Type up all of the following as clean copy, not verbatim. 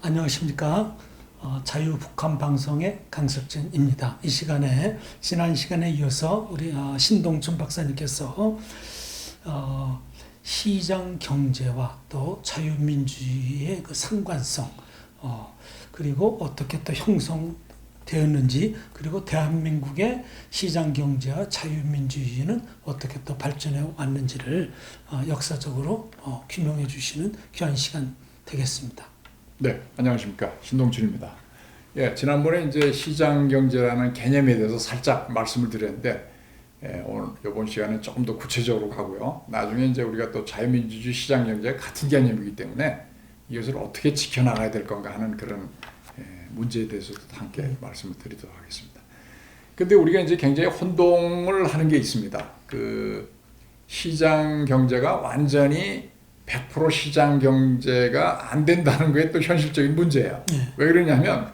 안녕하십니까. 자유북한방송의 강석진입니다. 이 시간에 지난 시간에 이어서 우리 신동춘 박사님께서 시장 경제와 또 자유민주주의의 그 상관성, 그리고 어떻게 또 형성되었는지, 그리고 대한민국의 시장 경제와 자유민주주의는 어떻게 또 발전해 왔는지를 역사적으로 규명해 주시는 귀한 시간 되겠습니다. 네, 안녕하십니까. 신동춘입니다. 예, 지난번에 이제 시장 경제라는 개념에 대해서 살짝 말씀을 드렸는데, 오늘 이번 시간에 조금 더 구체적으로 가고요. 나중에 이제 우리가 또 자유민주주의 시장 경제가 같은 개념이기 때문에 이것을 어떻게 지켜나가야 될 건가 하는 그런 문제에 대해서도 함께 말씀을 드리도록 하겠습니다. 근데 우리가 이제 굉장히 혼동을 하는 게 있습니다. 그 시장 경제가 완전히 100% 시장 경제가 안 된다는 게 또 현실적인 문제예요. 왜 그러냐면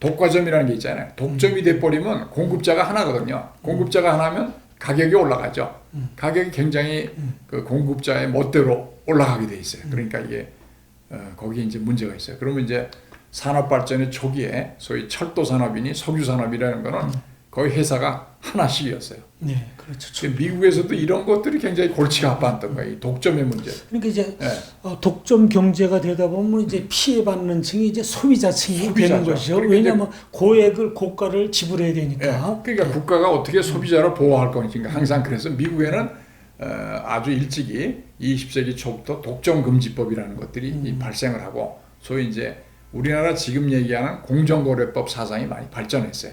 독과점이라는 게 있잖아요. 독점이 돼버리면 공급자가 하나거든요. 공급자가 하나면 가격이 올라가죠. 가격이 굉장히 그 공급자의 멋대로 올라가게 돼 있어요. 그러니까 이게 거기에 이제 문제가 있어요. 그러면 이제 산업 발전의 초기에 소위 철도 산업이니 석유 산업이라는 거는 거의 회사가 하나씩이었어요. 네, 그렇죠. 미국에서도 이런 것들이 굉장히 골치가 아팠던 거예요. 이 독점의 문제. 그러니까 이제 독점 경제가 되다 보면 이제 피해받는 층이 이제 소비자층이 되는 것이죠. 그러니까 왜냐하면 고가를 지불해야 되니까. 그러니까 국가가 어떻게 소비자를 보호할 거니까 항상 그래서 미국에는 아주 일찍이 20세기 초부터 독점 금지법이라는 것들이 발생을 하고, 소위 이제 우리나라 지금 얘기하는 공정거래법 사상이 많이 발전했어요.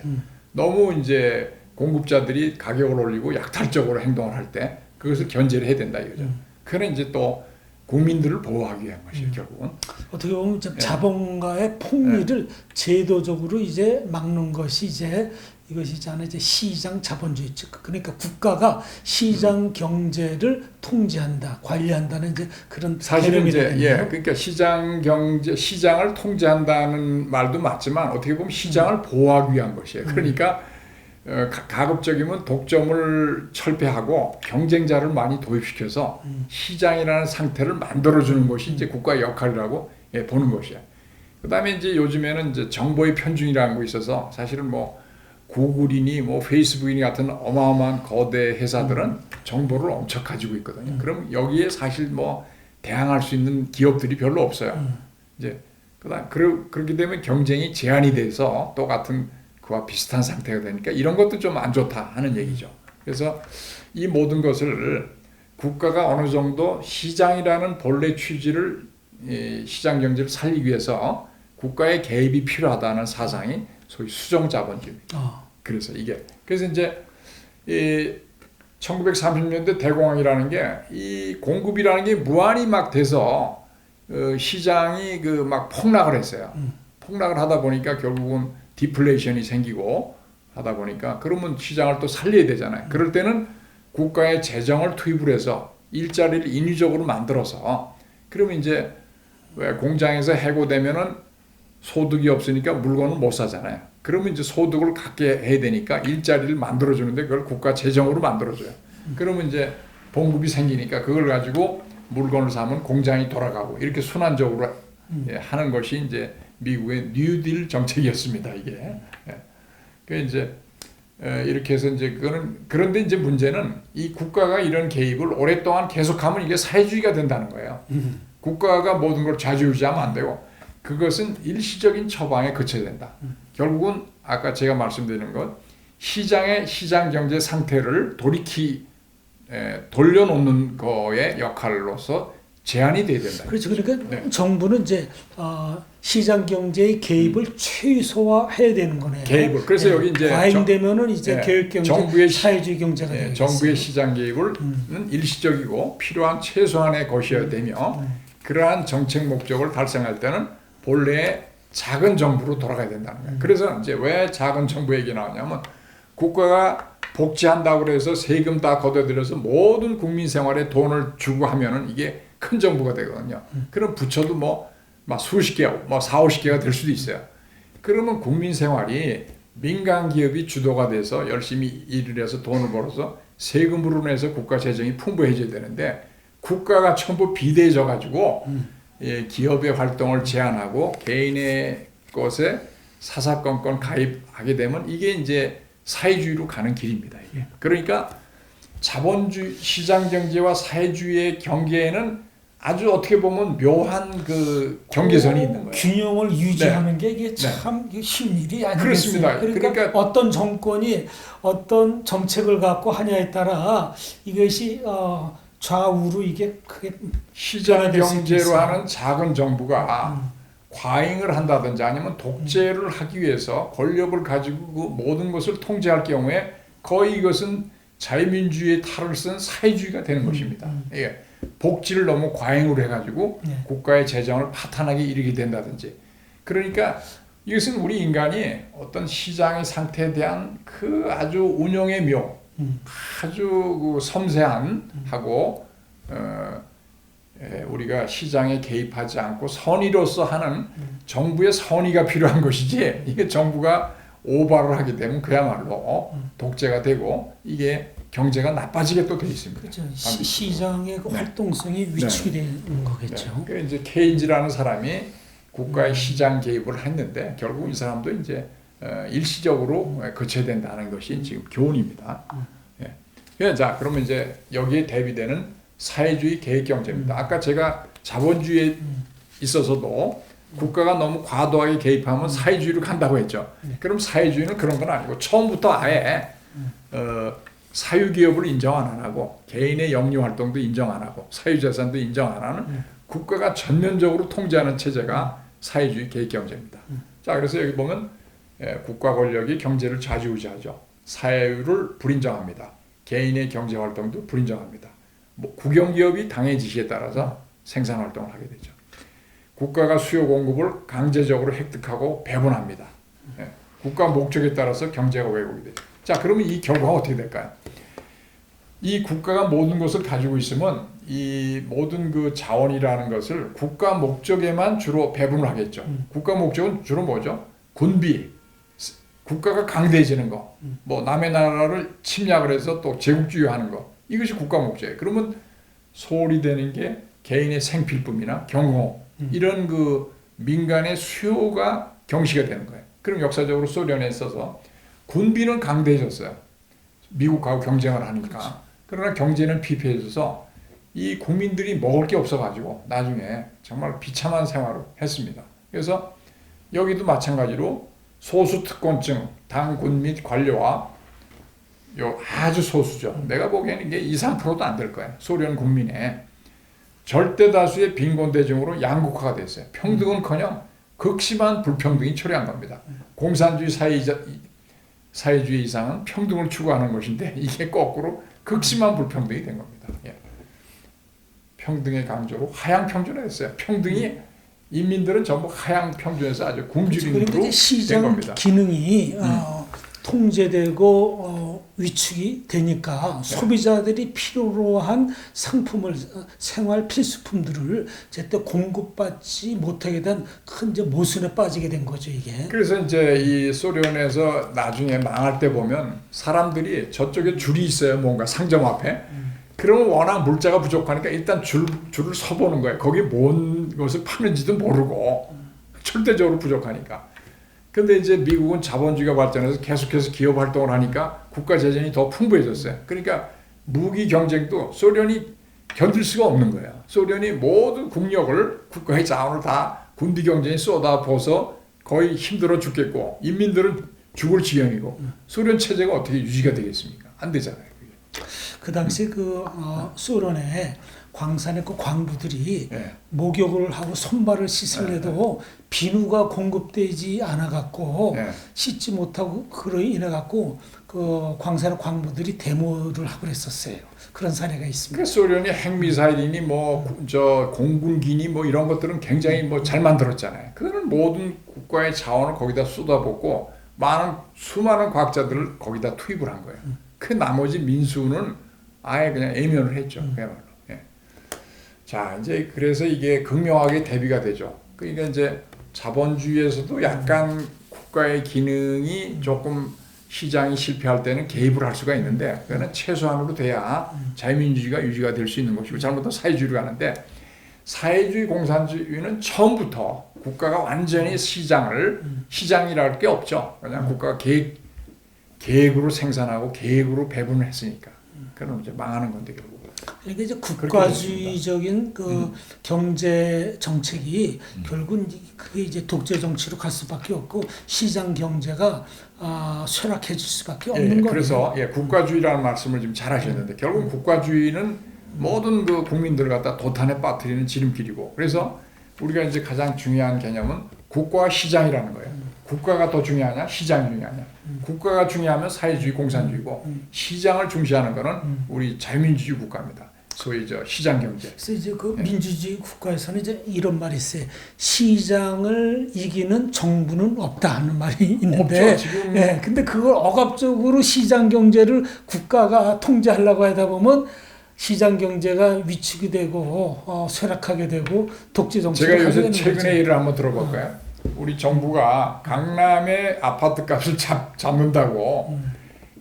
너무 이제 공급자들이 가격을 올리고 약탈적으로 행동을 할 때 그것을 견제를 해야 된다 이거죠. 그는 이제 또 국민들을 보호하기 위한 것이에요, 결국은. 어떻게 보면 자본가의 폭리를 제도적으로 이제 막는 것이 이제 이것이 있잖아요. 이제 시장 자본주의. 그러니까 국가가 시장 경제를 통제한다, 관리한다는 이제 그런 사실은 이제 그러니까 시장 경제, 시장을 통제한다는 말도 맞지만 어떻게 보면 시장을 보호하기 위한 것이에요. 그러니까 가급적이면 독점을 철폐하고 경쟁자를 많이 도입시켜서 시장이라는 상태를 만들어주는 것이 이제 국가의 역할이라고 보는 것이에요. 그다음에 이제 요즘에는 이제 정보의 편중이라는 거 있어서 사실은 뭐 구글이니 뭐 페이스북이니 같은 어마어마한 거대 회사들은 정보를 엄청 가지고 있거든요. 그럼 여기에 사실 뭐 대항할 수 있는 기업들이 별로 없어요. 이제 그렇게 되면 경쟁이 제한이 돼서 똑같은 그와 비슷한 상태가 되니까 이런 것도 좀 안 좋다 하는 얘기죠. 그래서 이 모든 것을 국가가 어느 정도 시장이라는 본래 취지를 시장 경제를 살리기 위해서 국가의 개입이 필요하다는 사상이 소위 수정자본주의입니다. 그래서 이제 1930년대 대공황이라는 게 이 공급이라는 게 무한히 막 돼서 시장이 그 막 폭락을 했어요. 폭락을 하다 보니까 결국은 디플레이션이 생기고 하다 보니까 그러면 시장을 또 살려야 되잖아요. 그럴 때는 국가의 재정을 투입을 해서 일자리를 인위적으로 만들어서, 그러면 이제 왜 공장에서 해고되면은 소득이 없으니까 물건을 못 사잖아요. 그러면 이제 소득을 갖게 해야 되니까 일자리를 만들어주는데 그걸 국가 재정으로 만들어줘요. 그러면 이제 봉급이 생기니까 그걸 가지고 물건을 사면 공장이 돌아가고 이렇게 순환적으로 하는 것이 이제 미국의 뉴딜 정책이었습니다. 이게. 그 이제 이렇게 해서 이제 그런데 이제 문제는 이 국가가 이런 개입을 오랫동안 계속하면 이게 사회주의가 된다는 거예요. 국가가 모든 걸 좌지우지하면 안 되고 그것은 일시적인 처방에 그쳐야 된다. 결국은 아까 제가 말씀드리는 것, 시장의 시장 경제 상태를 돌려놓는 거의 역할로서 제한이 돼야 된다. 그렇죠. 그러니까 정부는 이제 시장 경제의 개입을 최소화해야 되는 거네요. 개입을. 그래서 여기 이제 과잉되면은 이제 교육 경제, 사회주의 경제가 되겠어요. 정부의 시장 개입은 일시적이고 필요한 최소한의 것이어야 되며 그러한 정책 목적을 달성할 때는 본래의 작은 정부로 돌아가야 된다는 거예요. 그래서 이제 왜 작은 정부 얘기 나오냐면 국가가 복지한다고 해서 세금 다 걷어들여서 모든 국민 생활에 돈을 주고 하면은 이게 큰 정부가 되거든요. 그럼 부처도 막 수십 개, 4, 50개가 될 수도 있어요. 그러면 국민 생활이 민간 기업이 주도가 돼서 열심히 일을 해서 돈을 벌어서 세금으로 내서 국가 재정이 풍부해져야 되는데 국가가 전부 비대해져 가지고 기업의 활동을 제한하고 개인의 것에 사사건건 가입하게 되면 이게 이제 사회주의로 가는 길입니다. 이게. 그러니까 자본주의 시장 경제와 사회주의의 경계에는 아주 어떻게 보면 묘한 그 경계선이 있는 거예요. 균형을 유지하는 게 이게 참 쉬운 일이 아니겠어요. 그렇습니다. 그러니까 어떤 정권이 어떤 정책을 갖고 하냐에 따라 이것이 좌우로 이게 크게 시장 경제로 하는 작은 정부가 과잉을 한다든지 아니면 독재를 하기 위해서 권력을 가지고 그 모든 것을 통제할 경우에 거의 이것은 자유민주주의의 탈을 쓴 사회주의가 되는 것입니다. 예. 복지를 너무 과잉으로 해가지고 국가의 재정을 파탄하게 이르게 된다든지. 그러니까 이것은 우리 인간이 어떤 시장의 상태에 대한 그 아주 운영의 묘, 아주 그 섬세한 하고 우리가 시장에 개입하지 않고 선의로서 하는 정부의 선의가 필요한 것이지 이게 정부가 오바를 하게 되면 그야말로 독재가 되고 이게 경제가 나빠지게 또 돼 있습니다. 그렇죠. 시장의 그 활동성이 위축이 되는 거겠죠. 네. 이제 케인즈라는 사람이 국가의 시장 개입을 했는데 결국 이 사람도 이제 일시적으로 거쳐야 된다는 것이 지금 교훈입니다. 예. 자, 그러면 이제 여기에 대비되는 사회주의 계획 경제입니다. 아까 제가 자본주의에 있어서도 국가가 너무 과도하게 개입하면 사회주의로 간다고 했죠. 그럼 사회주의는 그런 건 아니고 처음부터 아예 사유기업을 인정 안 하고 개인의 영리 활동도 인정 안 하고 사유재산도 인정 안 하는 국가가 전면적으로 통제하는 체제가 사회주의 계획경제입니다. 자, 그래서 여기 보면 국가 권력이 경제를 좌지우지하죠. 사유를 불인정합니다. 개인의 경제 활동도 불인정합니다. 국영기업이 당의 지시에 따라서 생산 활동을 하게 되죠. 국가가 수요 공급을 강제적으로 획득하고 배분합니다. 국가 목적에 따라서 경제가 왜곡이 되죠. 자, 그러면 이 결과가 어떻게 될까요? 이 국가가 모든 것을 가지고 있으면 이 모든 그 자원이라는 것을 국가 목적에만 주로 배분을 하겠죠. 국가 목적은 주로 뭐죠? 군비, 국가가 강대해지는 거, 뭐 남의 나라를 침략을 해서 또 제국주의하는 거, 이것이 국가 목적이에요. 그러면 소홀히 되는 게 개인의 생필품이나 경호 이런 그 민간의 수요가 경시가 되는 거예요. 그럼 역사적으로 소련에 있어서 군비는 강대해졌어요. 미국하고 경쟁을 하니까. 그러나 경제는 피폐해져서 이 국민들이 먹을 게 없어가지고 나중에 정말 비참한 생활을 했습니다. 그래서 여기도 마찬가지로 소수 특권층, 당군 및 관료와 요 아주 소수죠. 내가 보기에는 이게 2~3%도 안 될 거예요. 소련 국민의 절대 다수의 빈곤 대중으로 양극화가 됐어요. 평등은커녕 극심한 불평등이 초래한 겁니다. 공산주의 사회주의 이상은 평등을 추구하는 것인데 이게 거꾸로 극심한 불평등이 된 겁니다. 예. 평등의 강조로 하향 평준화했어요. 평등이 인민들은 전부 하향 평준에서 아주 굶주림으로 된 시장 겁니다. 기능이 통제되고 위축이 되니까 소비자들이 필요로 한 상품을 생활 필수품들을 제때 공급받지 못하게 된 큰 이제 모순에 빠지게 된 거죠, 이게. 그래서 이제 이 소련에서 나중에 망할 때 보면 사람들이 저쪽에 줄이 있어요, 뭔가 상점 앞에. 그러면 워낙 물자가 부족하니까 일단 줄을 서보는 거예요. 거기 뭔 것을 파는지도 모르고 절대적으로 부족하니까. 근데 이제 미국은 자본주의가 발전해서 계속해서 기업 활동을 하니까 국가 재정이 더 풍부해졌어요. 그러니까 무기 경쟁도 소련이 견딜 수가 없는 거예요. 소련이 모든 국력을 국가의 자원을 다 군비 경쟁에 쏟아부어서 거의 힘들어 죽겠고 인민들은 죽을 지경이고 소련 체제가 어떻게 유지가 되겠습니까? 안 되잖아요. 그게. 그 당시 소련에 광산의 그 광부들이 목욕을 하고 손발을 씻을래도 비누가 공급되지 않아 갖고 씻지 못하고 그로 인해 갖고 그 광산의 광부들이 데모를 하고 그랬었어요. 그런 사례가 있습니다. 그 소련이 핵미사일이니 저 공군기니 이런 것들은 굉장히 잘 만들었잖아요. 그거는 모든 국가의 자원을 거기다 쏟아붓고 수많은 과학자들을 거기다 투입을 한 거예요. 그 나머지 민수는 아예 그냥 애면을 했죠. 그야말로. 자, 이제 그래서 이게 극명하게 대비가 되죠. 그러니까 이제 자본주의에서도 약간 국가의 기능이 조금 시장이 실패할 때는 개입을 할 수가 있는데 그거는 최소한으로 돼야 자유민주주의가 유지가 될 수 있는 것이고 잘못하면 사회주의로 가는데 사회주의 공산주의는 처음부터 국가가 완전히 시장이랄 게 없죠. 그냥 국가가 계획으로 생산하고 계획으로 배분을 했으니까. 그럼 이제 망하는 건데 결국. 그러니까 이제 국가주의적인 그 경제 정책이 결국은 그게 이제 독재 정치로 갈 수밖에 없고 시장 경제가 쇠락해질 수밖에 없는 거예요. 그래서 국가주의라는 말씀을 지금 잘하셨는데 결국 국가주의는 모든 그 국민들을 갖다 도탄에 빠뜨리는 지름길이고 그래서 우리가 이제 가장 중요한 개념은 국가와 시장이라는 거예요. 국가가 더 중요하냐, 시장이 중요하냐. 국가가 중요하면 사회주의, 공산주의고 시장을 중시하는 거는 우리 자유민주주의 국가입니다. 소위 시장 경제. 그래서 이제 그 민주주의 국가에서는 이제 이런 말이 있어요. 시장을 이기는 정부는 없다 하는 말이 있는데, 없죠, 지금. 근데 그걸 억압적으로 시장 경제를 국가가 통제하려고 하다 보면 시장 경제가 위축이 되고 쇠락하게 되고 독재 정치가 제가 요새 최근에 일을 한번 들어볼까요? 우리 정부가 강남의 아파트 값을 잡는다고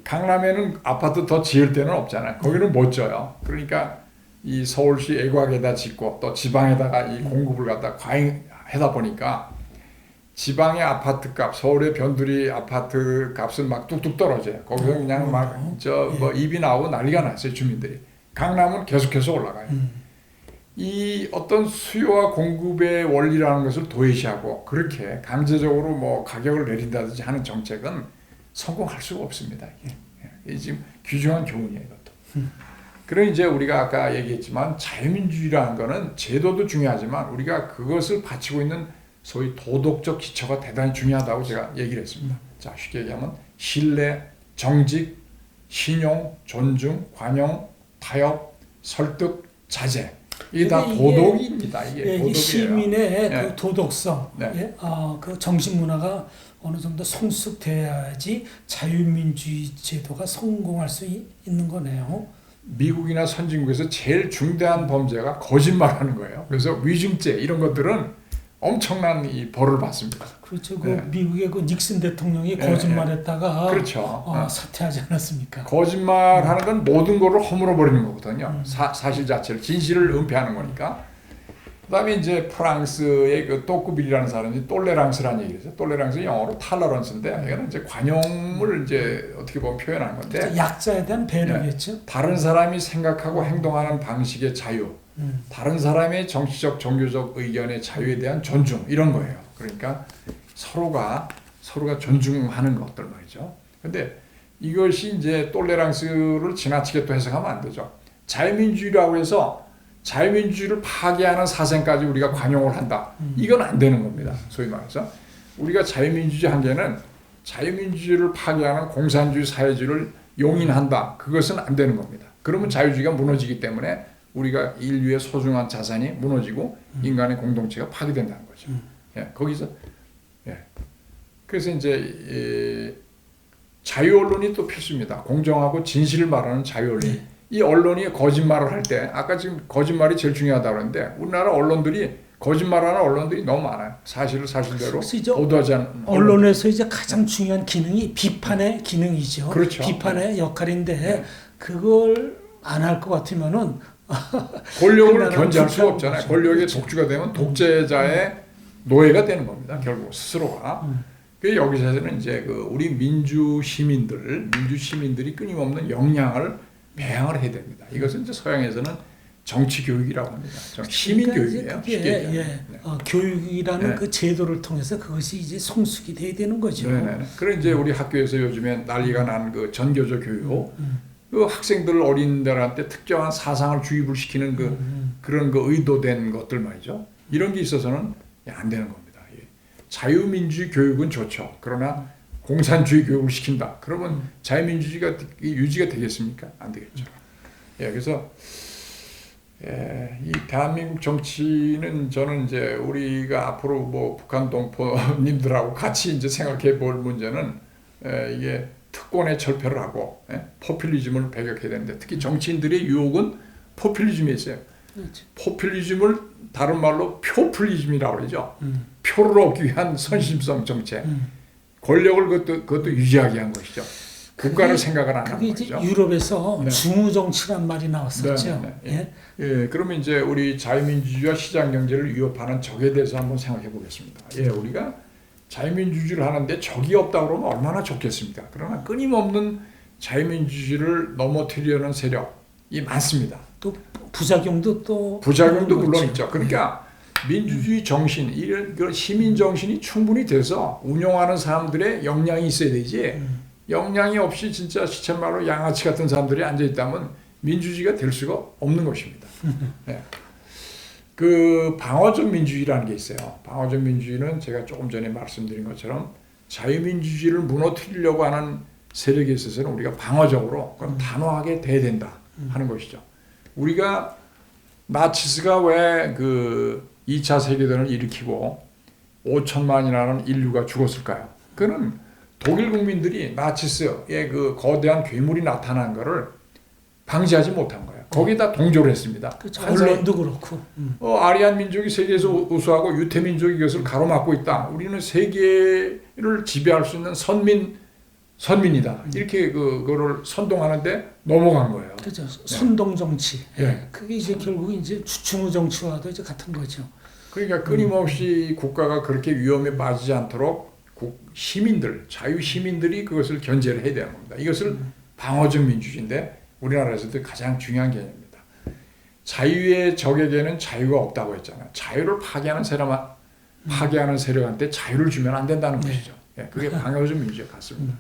강남에는 아파트 더 지을 데는 없잖아요. 거기는 못 져요. 그러니까 이 서울시 애곽에다 짓고 또 지방에다가 이 공급을 갖다 과잉하다 보니까 지방의 아파트 값, 서울의 변두리 아파트 값은 막 뚝뚝 떨어져요. 거기서 그냥 막 뭐 입이 나오고 난리가 났어요, 주민들이. 강남은 계속해서 올라가요. 이 어떤 수요와 공급의 원리라는 것을 도외시하고 그렇게 강제적으로 뭐 가격을 내린다든지 하는 정책은 성공할 수가 없습니다. 이게 지금 귀중한 교훈이에요, 이것도. 그런 이제 우리가 아까 얘기했지만 자유민주주의라는 거는 제도도 중요하지만 우리가 그것을 바치고 있는 소위 도덕적 기초가 대단히 중요하다고 제가 얘기를 했습니다. 자, 쉽게 얘기하면 신뢰, 정직, 신용, 존중, 관용, 타협, 설득, 자제. 이게 다 도덕입니다. 이게 도덕이에요. 시민의 그 도덕성, 그 정신 문화가 어느 정도 성숙돼야지 자유민주주의 제도가 성공할 수 있는 거네요. 미국이나 선진국에서 제일 중대한 범죄가 거짓말하는 거예요. 그래서 위증죄 이런 것들은 엄청난 이 벌을 받습니다. 그렇죠. 그 미국의 그 닉슨 대통령이 거짓말했다가 그렇죠. 사퇴하지 않았습니까? 거짓말하는 건 모든 것을 허물어 버리는 거거든요. 사실 자체를 진실을 은폐하는 거니까. 그다음에 이제 프랑스의 그 또꾸빌이라는 사람이 똘레랑스라는 얘기를 했어요. 똘레랑스 영어로 탈러런스인데 이거는 이제 관용을 이제 어떻게 보면 표현하는 건데 그렇죠. 약자에 대한 배려겠죠. 다른 사람이 생각하고 행동하는 방식의 자유, 다른 사람의 정치적, 종교적 의견의 자유에 대한 존중 이런 거예요. 그러니까 서로가 존중하는 것들 말이죠. 근데 이것이 이제 똘레랑스를 지나치게 또 해석하면 안 되죠. 자유민주주의라고 해서 자유민주주의를 파괴하는 사생까지 우리가 관용을 한다. 이건 안 되는 겁니다. 소위 말해서 우리가 자유민주주의 한계는 자유민주주의를 파괴하는 공산주의 사회주의를 용인한다. 그것은 안 되는 겁니다. 그러면 자유주의가 무너지기 때문에 우리가 인류의 소중한 자산이 무너지고 인간의 공동체가 파괴된다는 거죠. 거기서 그래서 이제 자유 언론이 또 필수입니다. 공정하고 진실을 말하는 자유 언론. 이 언론이 거짓말을 할 때 아까 지금 거짓말이 제일 중요하다고 그랬는데 우리나라 언론들이 거짓말하는 언론들이 너무 많아요. 사실을 사실대로 보도하지 않는 언론에서 이제 가장 중요한 기능이 비판의 기능이죠. 그렇죠. 비판의 역할인데 그걸 안 할 것 같으면은 권력을 견제할 수가 없잖아요. 권력의 독주가 되면 독재자의 노예가 되는 겁니다. 결국 스스로가. 그 여기서는 이제 그 우리 민주 시민들이 끊임없는 역량을 배양을 해야 됩니다. 이것은 이제 서양에서는 정치 교육이라고 합니다. 시민 그러니까 교육이에요. 교육이라는 그 제도를 통해서 그것이 이제 성숙이 돼야 되는 거죠. 그런 이제 우리 학교에서 요즘에 난리가 난 그 전교조 교육, 그 학생들 어린이들한테 특정한 사상을 주입을 시키는 그런 그 의도된 것들 말이죠. 이런 게 있어서는 안 되는 겁니다. 자유민주주의 교육은 좋죠. 그러나 공산주의 교육을 시킨다. 그러면 자유민주주의가 유지가 되겠습니까? 안 되겠죠. 그래서 이 대한민국 정치는 저는 이제 우리가 앞으로 뭐 북한 동포님들하고 같이 이제 생각해 볼 문제는 이게 특권의 철폐를 하고 포퓰리즘을 배격해야 되는데 특히 정치인들의 유혹은 포퓰리즘에 있어요. 그렇지. 포퓰리즘을 다른 말로 표퓰리즘이라고 그러죠. 표를 얻기 위한 선심성 정책. 권력을 그것도 유지하게 한 것이죠. 국가를 생각을 안 하는 그게 이제 거죠. 유럽에서 네. 중우정치란 말이 나왔었죠. 네, 네, 예, 그러면 이제 우리 자유민주주의와 시장 경제를 위협하는 적에 대해서 한번 생각해 보겠습니다. 예, 우리가 자유민주주의를 하는데 적이 없다 그러면 얼마나 좋겠습니까? 그러나 끊임없는 자유민주주의를 넘어뜨리려는 세력이 많습니다. 또 부작용도 또 부작용도 있는 물론 거죠. 있죠. 그러니까 민주주의 정신, 이런 그 시민 정신이 충분히 돼서 운영하는 사람들의 역량이 있어야 되지. 역량이 없이 진짜 시쳇말로 양아치 같은 사람들이 앉아 있다면 민주주의가 될 수가 없는 것입니다. 네. 그 방어적 민주주의라는 게 있어요. 방어적 민주주의는 제가 조금 전에 말씀드린 것처럼 자유민주주의를 무너뜨리려고 하는 세력에 있어서는 우리가 방어적으로 그럼 단호하게 돼야 된다 하는 것이죠. 우리가 나치스가 왜 그 2차 세계대전을 일으키고 5천만이라는 인류가 죽었을까요? 그는 독일 국민들이 나치스의 그 거대한 괴물이 나타난 것을 방지하지 못한 거예요. 거기다 동조를 했습니다. 그렇죠. 언론도 그렇고. 아리안 민족이 세계에서 우수하고 유태 민족이 이것을 가로막고 있다. 우리는 세계를 지배할 수 있는 선민이다. 이렇게 그거를 선동하는데 넘어간 거예요. 그렇죠. 선동 정치. 네. 그게 이제 결국 이제 중우 정치와도 이제 같은 거죠. 그러니까 끊임없이 국가가 그렇게 위험에 빠지지 않도록 시민들, 자유 시민들이 그것을 견제를 해야 되는 겁니다. 이것을 방어적 민주주의인데 우리나라에서도 가장 중요한 개념입니다. 자유의 적에게는 자유가 없다고 했잖아요. 자유를 파괴하는 세력한테 자유를 주면 안 된다는 것이죠. 예, 그게 방어적 민주주의 같습니다.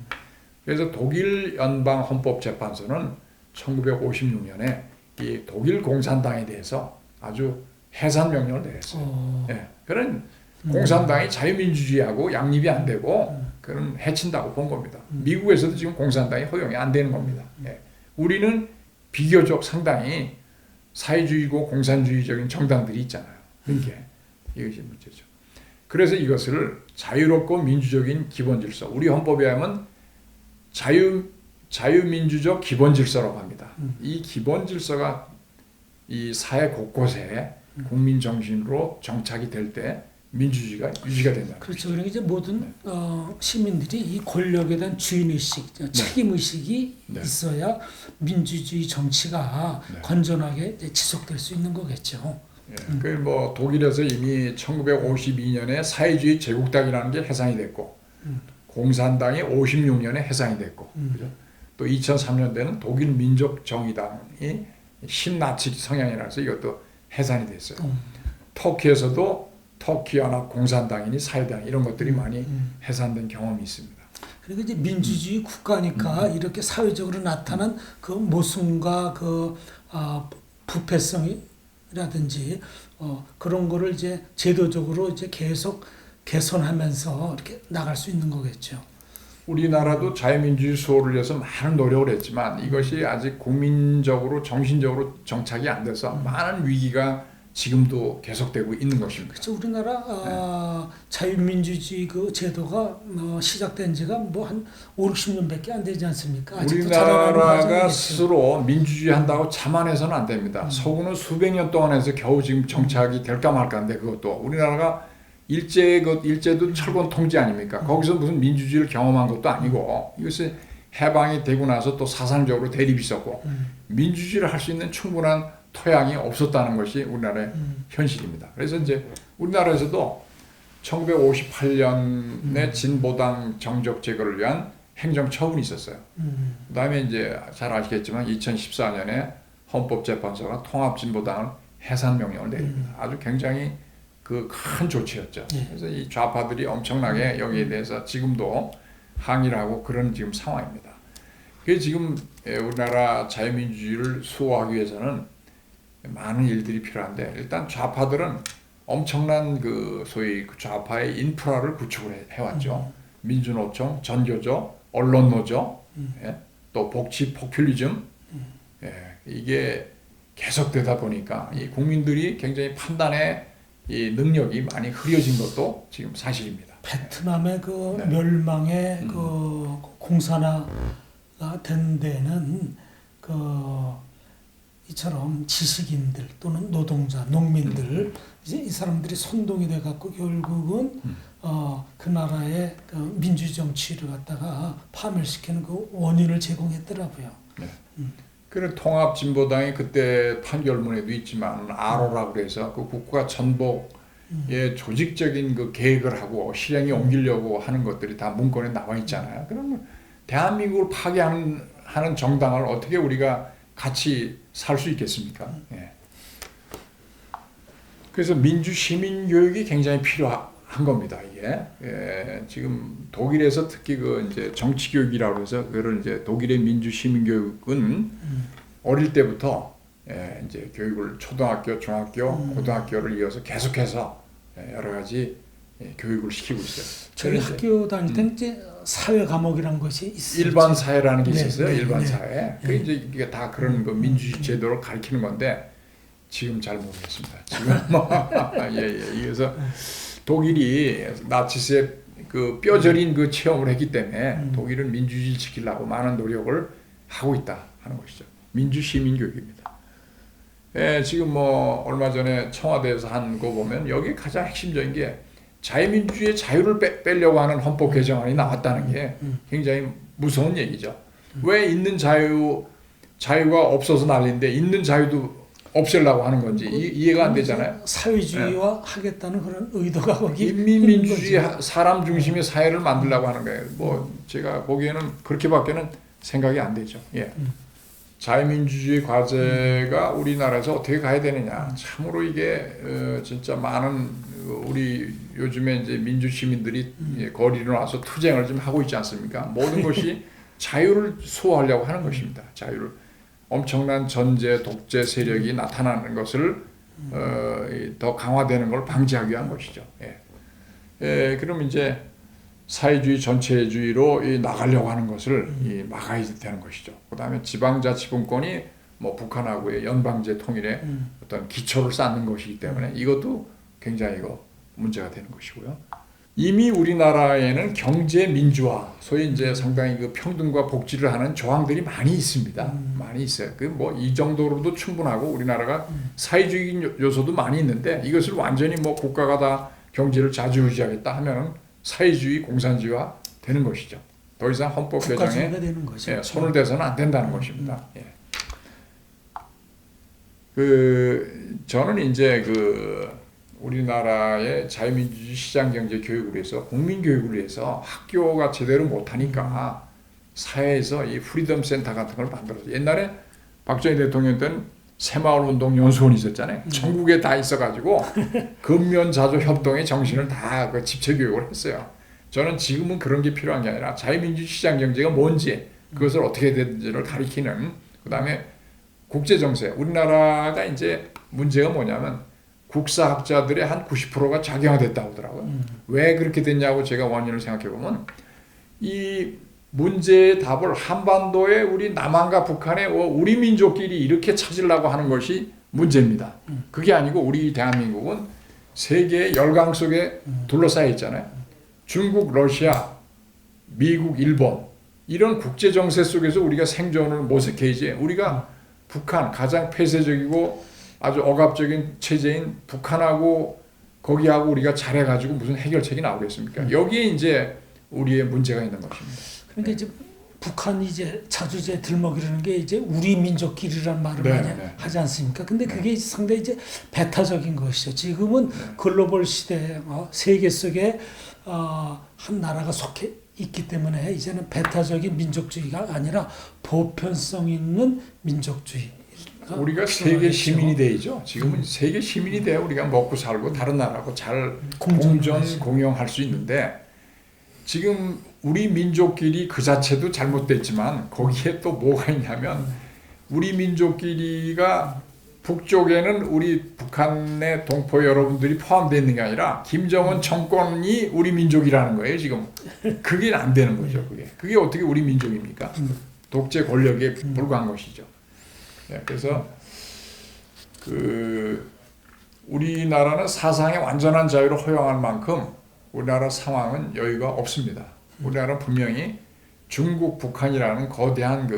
그래서 독일 연방 헌법재판소는 1956년에 이 독일 공산당에 대해서 아주 해산 명령을 내렸어요. 예, 그런 공산당이 자유민주주의하고 양립이 안 되고 그런 해친다고 본 겁니다. 미국에서도 지금 공산당이 허용이 안 되는 겁니다. 예, 우리는 비교적 상당히 사회주의고 공산주의적인 정당들이 있잖아요. 이게 이것이 문제죠. 그래서 이것을 자유롭고 민주적인 기본 질서, 우리 헌법에 하면 자유민주적 기본 질서라고 합니다. 이 기본 질서가 이 사회 곳곳에 국민 정신으로 정착이 될 때 민주주의가 유지가 된다. 그렇죠. 그러니까 이제 모든 시민들이 이 권력에 대한 주인의식, 책임의식이 있어야 민주주의 정치가 건전하게 이제 지속될 수 있는 거겠죠. 그 뭐 독일에서 이미 1952년에 사회주의 제국당이라는 게 해산이 됐고 공산당이 56년에 해산이 됐고 그죠? 또 2003년대는 독일 민족정의당이 신나치 성향이라서 이것도 해산이 됐어요. 터키에서도 터키연합공산당이니 사회당 이런 것들이 많이 해산된 경험이 있습니다. 그리고 이제 민주주의 국가니까 이렇게 사회적으로 나타난 그 모순과 그 부패성이라든지 그런 거를 이제 제도적으로 이제 계속 개선하면서 이렇게 나갈 수 있는 거겠죠. 우리나라도 자유민주주의 수호를 위해서 많은 노력을 했지만 이것이 아직 국민적으로 정신적으로 정착이 안 돼서 많은 위기가 지금도 계속되고 있는 것입니다. 그렇죠. 우리나라 자유민주주의 그 제도가 시작된 지가 뭐 한 5, 60년밖에 안 되지 않습니까? 우리나라가 스스로 민주주의 한다고 자만해서는 안 됩니다. 서구는 수백 년 동안 해서 겨우 지금 정착이 될까 말까인데 그것도 우리나라가 일제도 철권 통제 아닙니까? 거기서 무슨 민주주의를 경험한 것도 아니고 이것이 해방이 되고 나서 또 사상적으로 대립이 있었고 민주주의를 할 수 있는 충분한 토양이 없었다는 것이 우리나라의 현실입니다. 그래서 이제 우리나라에서도 1958년에 진보당 정적 제거를 위한 행정처분이 있었어요. 그다음에 이제 잘 아시겠지만 2014년에 헌법재판소가 통합진보당을 해산 명령을 내립니다. 아주 굉장히 그 큰 조치였죠. 그래서 이 좌파들이 엄청나게 여기에 대해서 지금도 항의를 하고 그런 지금 상황입니다. 그래서 지금 우리나라 자유민주주의를 수호하기 위해서는 많은 일들이 필요한데 일단 좌파들은 엄청난 그 소위 그 좌파의 인프라를 구축을 해왔죠. 민주노총, 전교조, 언론노조, 또 복지 포퓰리즘, 이게 계속되다 보니까 이 국민들이 굉장히 판단에 이 능력이 많이 흐려진 것도 지금 사실입니다. 베트남의 그 멸망의 그 공산화가 된 데는 그 이처럼 지식인들 또는 노동자, 농민들 이제 이 사람들이 선동이 돼 갖고 결국은 그 나라의 그 민주주의 정치를 갖다가 파멸시키는 그 원인을 제공했더라고요. 네. 그런 통합진보당이 그때 판결문에도 있지만 아로라고 그래서 그 국가 전복의 조직적인 그 계획을 하고 실행에 옮기려고 하는 것들이 다 문건에 나와 있잖아요. 그러면 대한민국을 파괴하는 정당을 어떻게 우리가 같이 살 수 있겠습니까? 예. 그래서 민주 시민 교육이 굉장히 필요한 겁니다. 이게 예, 지금 독일에서 특히 그 이제 정치 교육이라고 해서 그걸 이제 독일의 민주 시민 교육은 어릴 때부터 예, 이제 교육을 초등학교, 중학교, 고등학교를 이어서 계속해서 예, 여러 가지 예, 교육을 시키고 있어요. 저희 학교 다닐 때는 이제 사회 과목이라는 것이 있어요. 일반 사회라는 게 네, 있었어요. 네, 일반 네. 사회. 그 이제 이게 다 그런 그 민주주의 제도를 가리키는 건데 지금 잘 모르겠습니다. 지금 예. 그래서 독일이 나치스의 그 뼈저린 그 체험을 했기 때문에 독일은 민주주의를 지키려고 많은 노력을 하고 있다 하는 것이죠. 민주 시민 교육입니다. 예, 지금 뭐 얼마 전에 청와대에서 한 거 보면 여기 가장 핵심적인 게 자유민주주의의 자유를 빼려고 하는 헌법 개정안이 나왔다는 게 굉장히 무서운 얘기죠. 왜 있는 자유가 없어서 난리인데 있는 자유도 없애려고 하는 건지 이해가 안 되잖아요. 사회주의와 네. 하겠다는 그런 의도가 거기 인민민주주의 사람 중심의 사회를 만들려고 하는 거예요. 뭐 제가 보기에는 그렇게밖에는 생각이 안 되죠. 예. 자유민주주의 과제가 우리나라에서 어떻게 가야 되느냐. 참으로 이게 진짜 많은 우리 요즘에 이제 민주 시민들이 거리로 나와서 투쟁을 좀 하고 있지 않습니까? 모든 것이 자유를 수호하려고 하는 것입니다. 자유를 엄청난 전제, 독재 세력이 나타나는 것을 더 강화되는 걸 방지하기 위한 것이죠. 예, 그럼 이제 사회주의 전체주의로 나가려고 하는 것을 막아야 되는 것이죠. 그다음에 지방자치분권이 뭐 북한하고의 연방제 통일에 어떤 기초를 쌓는 것이기 때문에 이것도 굉장히 문제가 되는 것이고요. 이미 우리나라에는 경제 민주화, 소위 이제 상당히 그 평등과 복지를 하는 조항들이 많이 있습니다. 많이 있어요. 그 뭐 이 정도로도 충분하고 우리나라가 사회주의 요소도 많이 있는데 이것을 완전히 뭐 국가가 다 경제를 자주유지하겠다 하면은 사회주의 공산주의화 되는 것이죠. 더 이상 헌법 개정에 되는 거죠. 예, 손을 대서는 안 된다는 것입니다. 예. 그 저는 이제 그 우리나라의 자유민주주의 시장경제 교육을 위해서 국민교육을 위해서 학교가 제대로 못하니까 사회에서 이 프리덤 센터 같은 걸 만들어서 옛날에 박정희 대통령 때는 새마을운동 연수원이 있었잖아요. 전국에 다 있어가지고 근면자조 협동의 정신을 다 그 집체교육을 했어요. 저는 지금은 그런 게 필요한 게 아니라 자유민주주의 시장경제가 뭔지 그것을 어떻게 되는지를 가리키는 그다음에 국제정세. 우리나라가 이제 문제가 뭐냐면 국사학자들의 한 90%가 작용화됐다고 하더라고요. 왜 그렇게 됐냐고 제가 원인을 생각해 보면 이 문제의 답을 한반도에 우리 남한과 북한의 우리 민족끼리 이렇게 찾으려고 하는 것이 문제입니다. 그게 아니고 우리 대한민국은 세계의 열강 속에 둘러싸여 있잖아요. 중국, 러시아, 미국, 일본 이런 국제 정세 속에서 우리가 생존을 모색해야지. 우리가 북한 가장 폐쇄적이고 아주 억압적인 체제인 북한하고 거기하고 우리가 잘해가지고 무슨 해결책이 나오겠습니까? 여기에 이제 우리의 문제가 있는 것입니다. 그러니까 이제 북한이 이제 자주제 들먹이라는 게 이제 우리 민족끼리란 말을 많이 하지 않습니까? 근데 그게 상당히 이제 배타적인 것이죠. 지금은 글로벌 시대, 세계 속에 한 나라가 속해 있기 때문에 이제는 배타적인 민족주의가 아니라 보편성 있는 민족주의. 우리가 세계 시민이 되죠. 지금은 세계 시민이 돼 우리가 먹고 살고 다른 나라하고 잘 공존 공용할 수 있는데 지금 우리 민족끼리 그 자체도 잘못됐지만 거기에 또 뭐가 있냐면 우리 민족끼리가 북쪽에는 우리 북한의 동포 여러분들이 포함되어 있는 게 아니라 김정은 정권이 우리 민족이라는 거예요. 지금 그게 안 되는 거죠. 그게 어떻게 우리 민족입니까? 독재 권력에 불과한 것이죠. 그래서 우리나라는 사상의 완전한 자유를 허용할 만큼 우리나라 상황은 여유가 없습니다. 우리나라는 분명히 중국, 북한이라는 거대한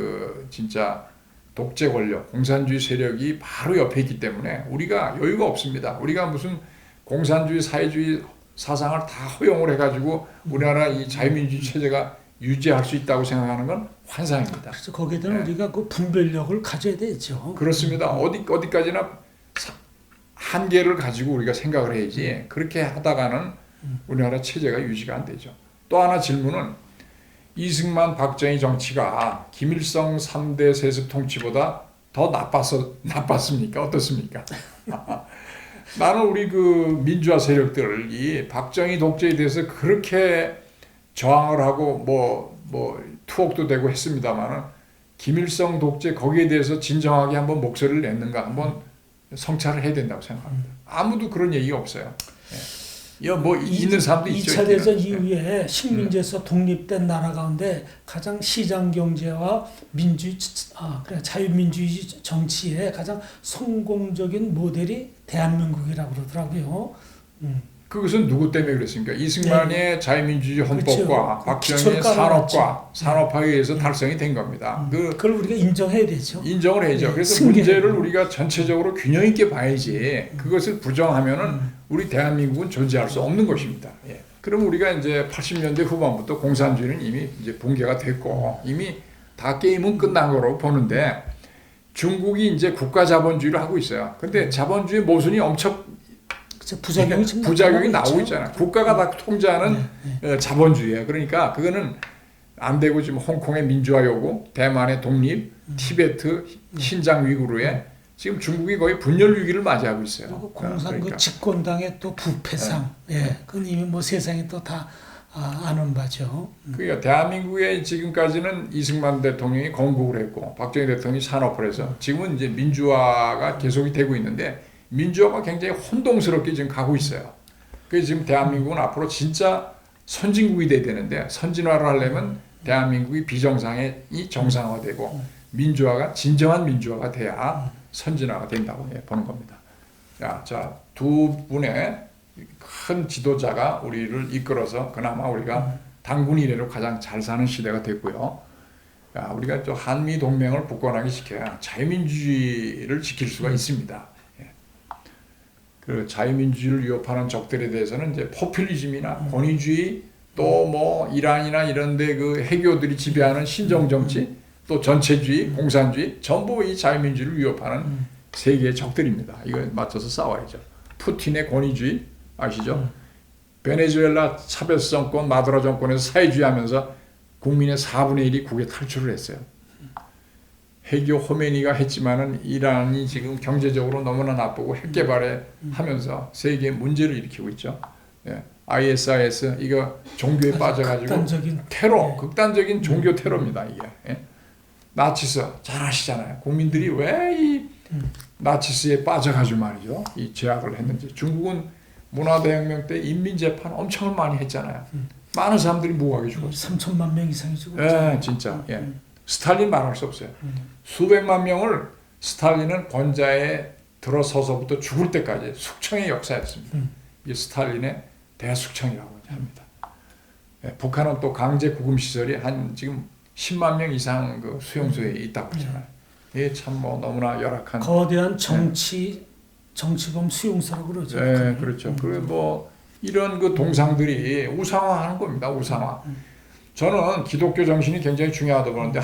진짜 독재 권력, 공산주의 세력이 바로 옆에 있기 때문에 우리가 여유가 없습니다. 우리가 무슨 공산주의, 사회주의 사상을 다 허용을 해가지고 우리나라 이 자유민주주의 체제가 유지할 수 있다고 생각하는 건 환상입니다. 그래서 거기에 대한 우리가 그 분별력을 가져야 되죠. 그렇습니다. 어디까지나 한계를 가지고 우리가 생각을 해야지 그렇게 하다가는 우리나라 체제가 유지가 안 되죠. 또 하나 질문은 이승만, 박정희 정치가 김일성 3대 세습 통치보다 더 나빴습니까? 어떻습니까? 나는 우리 그 민주화 세력들이 박정희 독재에 대해서 그렇게 저항을 하고 뭐 투옥도 되고 했습니다만은 김일성 독재 거기에 대해서 진정하게 한번 목소리를 냈는가 한번 성찰을 해야 된다고 생각합니다. 아무도 그런 얘기가 없어요. 뭐 있는 사람도 있죠. 2차 대전 이후에 식민지에서 독립된 나라 가운데 가장 시장 경제와 자유민주주의 정치의 가장 성공적인 모델이 대한민국이라고 그러더라고요. 그것은 누구 때문에 그랬습니까? 이승만의 자유민주주의 헌법과 그렇죠. 박정희의 산업화에 의해서 달성이 된 겁니다. 그걸 우리가 인정해야 되죠. 인정을 해야죠. 그래서 문제를 우리가 전체적으로 균형 있게 봐야지 그것을 부정하면은 우리 대한민국은 존재할 수 없는 것입니다. 예. 그럼 우리가 이제 80년대 후반부터 공산주의는 이미 이제 붕괴가 됐고 이미 다 게임은 끝난 거라고 보는데 중국이 이제 국가 자본주의를 하고 있어요. 근데 자본주의 모순이 엄청 부작용이 나오고 있잖아요. 국가가 다 통제하는 자본주의예요. 그러니까 그거는 안 되고 지금 홍콩의 민주화 요구, 대만의 독립, 티베트, 신장 위구르에 지금 중국이 거의 분열 위기를 맞이하고 있어요. 그리고 공산 그러니까. 그 집권당의 또 부패상, 그건 이미 뭐 세상이 또 다 아는 바죠. 그러니까 대한민국에 지금까지는 이승만 대통령이 건국을 했고 박정희 대통령이 산업을 해서 지금은 이제 민주화가 계속이 되고 있는데 민주화가 굉장히 혼동스럽게 지금 가고 있어요. 그래서 지금 대한민국은 앞으로 진짜 선진국이 돼야 되는데 선진화를 하려면 대한민국이 비정상이 정상화되고 민주화가 진정한 민주화가 돼야 선진화가 된다고 보는 겁니다. 자, 두 분의 큰 지도자가 우리를 이끌어서 그나마 우리가 당군 이래로 가장 잘 사는 시대가 됐고요. 우리가 또 한미 동맹을 굳건하게 지켜야 자유민주주의를 지킬 수가 있습니다. 그 자유민주주의를 위협하는 적들에 대해서는 이제 포퓰리즘이나 권위주의 또 뭐 이란이나 이런데 그 해교들이 지배하는 신정정치 또 전체주의, 공산주의 전부 이 자유민주주의를 위협하는 세계의 적들입니다. 이거 맞춰서 싸워야죠. 푸틴의 권위주의 아시죠? 베네수엘라 차베스 정권, 마두로 정권에서 사회주의 하면서 국민의 4분의 1이 국외 탈출을 했어요. 해교 호메니가 했지만은 이란이 지금 경제적으로 너무나 나쁘고 핵 개발에 하면서 세계에 문제를 일으키고 있죠. ISIS 이거 종교에 빠져가지고 극단적인 테러, 극단적인 종교 테러입니다 이게. 나치스 잘 아시잖아요. 국민들이 왜 이 나치스에 빠져가지고 말이죠. 이 제약을 했는지. 중국은 문화대혁명 때 인민재판 엄청 많이 했잖아요. 많은 사람들이 무고하게 죽었어요. 3천만 명 이상이 죽었죠. 진짜. 스탈린 말할 수 없어요. 수백만 명을 스탈린은 권좌에 들어서서부터 죽을 때까지 숙청의 역사였습니다. 이게 스탈린의 대숙청이라고 합니다. 북한은 또 강제 구금 시설이 한 지금 10만 명 이상 그 수용소에 있다고 그러잖아요. 이게 참 뭐 너무나 열악한 거대한 정치범 수용소라고 그러죠. 그렇죠. 그 뭐 이런 그 동상들이 우상화하는 겁니다. 우상화. 저는 기독교 정신이 굉장히 중요하다고 보는데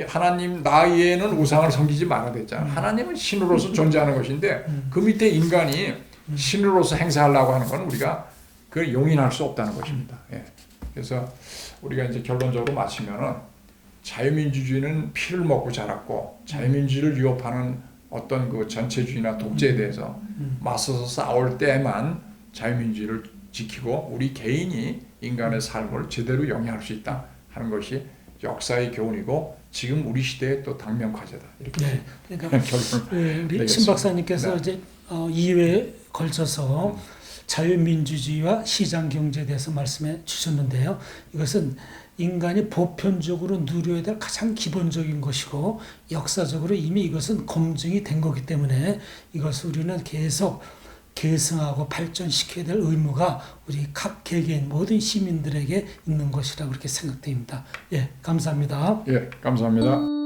하나님 나에는 우상을 섬기지 말아야 되잖아요. 하나님은 신으로서 존재하는 것인데 그 밑에 인간이 신으로서 행사하려고 하는 건 우리가 그걸 용인할 수 없다는 것입니다. 그래서 우리가 이제 결론적으로 마치면은 자유민주주의는 피를 먹고 자랐고 자유민주주의를 위협하는 어떤 그 전체주의나 독재에 대해서 맞서서 싸울 때만 자유민주주의를 지키고 우리 개인이 인간의 삶을 제대로 영위할 수 있다 하는 것이 역사의 교훈이고 지금 우리 시대의 또 당면 과제다 이렇게 그러니까 우리 신 박사님께서 이제 2회에 걸쳐서 자유민주주의와 시장경제에 대해서 말씀해 주셨는데요. 이것은 인간이 보편적으로 누려야 될 가장 기본적인 것이고 역사적으로 이미 이것은 검증이 된 거기 때문에 이것을 우리는 계속 계승하고 발전시켜야 될 의무가 우리 각 개개인 모든 시민들에게 있는 것이라고 그렇게 생각됩니다. 감사합니다. 감사합니다.